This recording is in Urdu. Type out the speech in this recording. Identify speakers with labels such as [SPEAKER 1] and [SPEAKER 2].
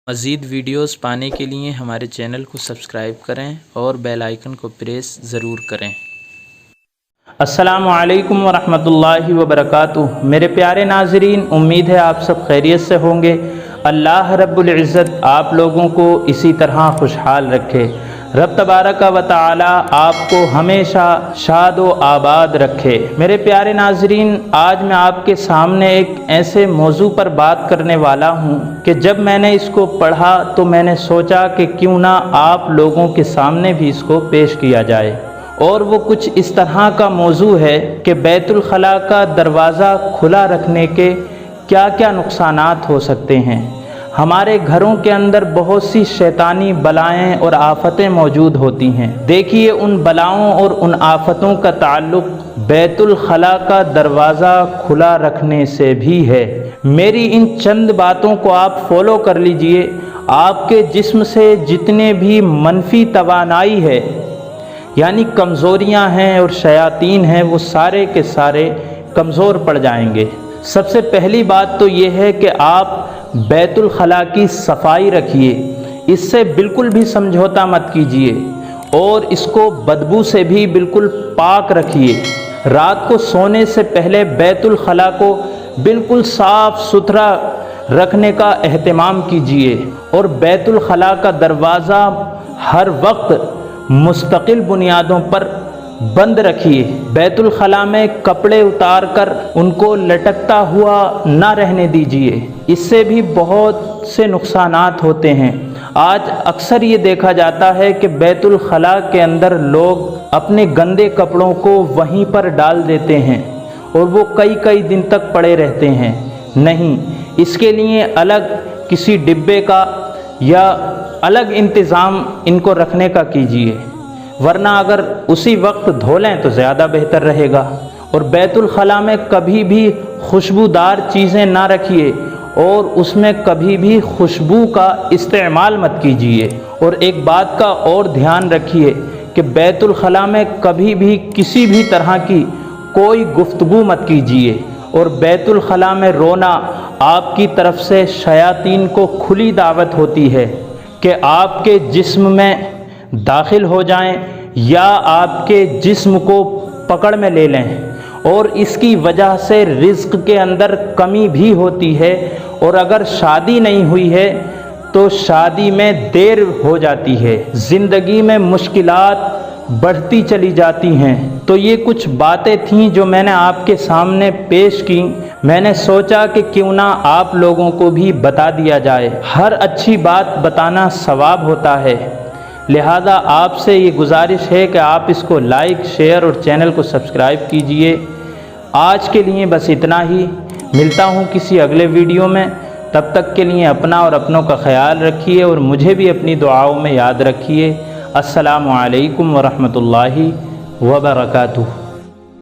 [SPEAKER 1] مزید ویڈیوز پانے کے لیے ہمارے چینل کو سبسکرائب کریں اور بیل آئیکن کو پریس ضرور کریں۔
[SPEAKER 2] السلام علیکم ورحمۃ اللہ وبرکاتہ۔ میرے پیارے ناظرین، امید ہے آپ سب خیریت سے ہوں گے۔ اللہ رب العزت آپ لوگوں کو اسی طرح خوشحال رکھے۔ رب تبارک و تعالی آپ کو ہمیشہ شاد و آباد رکھے۔ میرے پیارے ناظرین، آج میں آپ کے سامنے ایک ایسے موضوع پر بات کرنے والا ہوں کہ جب میں نے اس کو پڑھا تو میں نے سوچا کہ کیوں نہ آپ لوگوں کے سامنے بھی اس کو پیش کیا جائے، اور وہ کچھ اس طرح کا موضوع ہے کہ بیت الخلاء کا دروازہ کھلا رکھنے کے کیا کیا نقصانات ہو سکتے ہیں۔ ہمارے گھروں کے اندر بہت سی شیطانی بلائیں اور آفتیں موجود ہوتی ہیں۔ دیکھیے، ان بلاؤں اور ان آفتوں کا تعلق بیت الخلاء کا دروازہ کھلا رکھنے سے بھی ہے۔ میری ان چند باتوں کو آپ فالو کر لیجئے، آپ کے جسم سے جتنے بھی منفی توانائی ہے، یعنی کمزوریاں ہیں اور شیاطین ہیں، وہ سارے کے سارے کمزور پڑ جائیں گے۔ سب سے پہلی بات تو یہ ہے کہ آپ بیت الخلاء کی صفائی رکھیے، اس سے بالکل بھی سمجھوتا مت کیجیے، اور اس کو بدبو سے بھی بالکل پاک رکھیے۔ رات کو سونے سے پہلے بیت الخلاء کو بالکل صاف ستھرا رکھنے کا اہتمام کیجیے، اور بیت الخلاء کا دروازہ ہر وقت مستقل بنیادوں پر بند رکھیے۔ بیت الخلاء میں کپڑے اتار کر ان کو لٹکتا ہوا نہ رہنے دیجیے، اس سے بھی بہت سے نقصانات ہوتے ہیں۔ آج اکثر یہ دیکھا جاتا ہے کہ بیت الخلاء کے اندر لوگ اپنے گندے کپڑوں کو وہیں پر ڈال دیتے ہیں اور وہ کئی دن تک پڑے رہتے ہیں۔ نہیں، اس کے لیے الگ کسی ڈبے کا یا الگ انتظام ان کو رکھنے کا کیجیے، ورنہ اگر اسی وقت دھو لیں تو زیادہ بہتر رہے گا۔ اور بیت الخلاء میں کبھی بھی خوشبودار چیزیں نہ رکھیے، اور اس میں کبھی بھی خوشبو کا استعمال مت کیجیے۔ اور ایک بات کا اور دھیان رکھیے کہ بیت الخلاء میں کبھی بھی کسی بھی طرح کی کوئی گفتگو مت کیجیے، اور بیت الخلاء میں رونا آپ کی طرف سے شیاطین کو کھلی دعوت ہوتی ہے کہ آپ کے جسم میں داخل ہو جائیں یا آپ کے جسم کو پکڑ میں لے لیں، اور اس کی وجہ سے رزق کے اندر کمی بھی ہوتی ہے، اور اگر شادی نہیں ہوئی ہے تو شادی میں دیر ہو جاتی ہے، زندگی میں مشکلات بڑھتی چلی جاتی ہیں۔ تو یہ کچھ باتیں تھیں جو میں نے آپ کے سامنے پیش کی۔ میں نے سوچا کہ کیوں نہ آپ لوگوں کو بھی بتا دیا جائے، ہر اچھی بات بتانا ثواب ہوتا ہے۔ لہذا آپ سے یہ گزارش ہے کہ آپ اس کو لائک، شیئر اور چینل کو سبسکرائب کیجئے۔ آج کے لیے بس اتنا ہی، ملتا ہوں کسی اگلے ویڈیو میں۔ تب تک کے لیے اپنا اور اپنوں کا خیال رکھیے، اور مجھے بھی اپنی دعاؤں میں یاد رکھیے۔ السلام علیکم ورحمۃ اللہ وبرکاتہ۔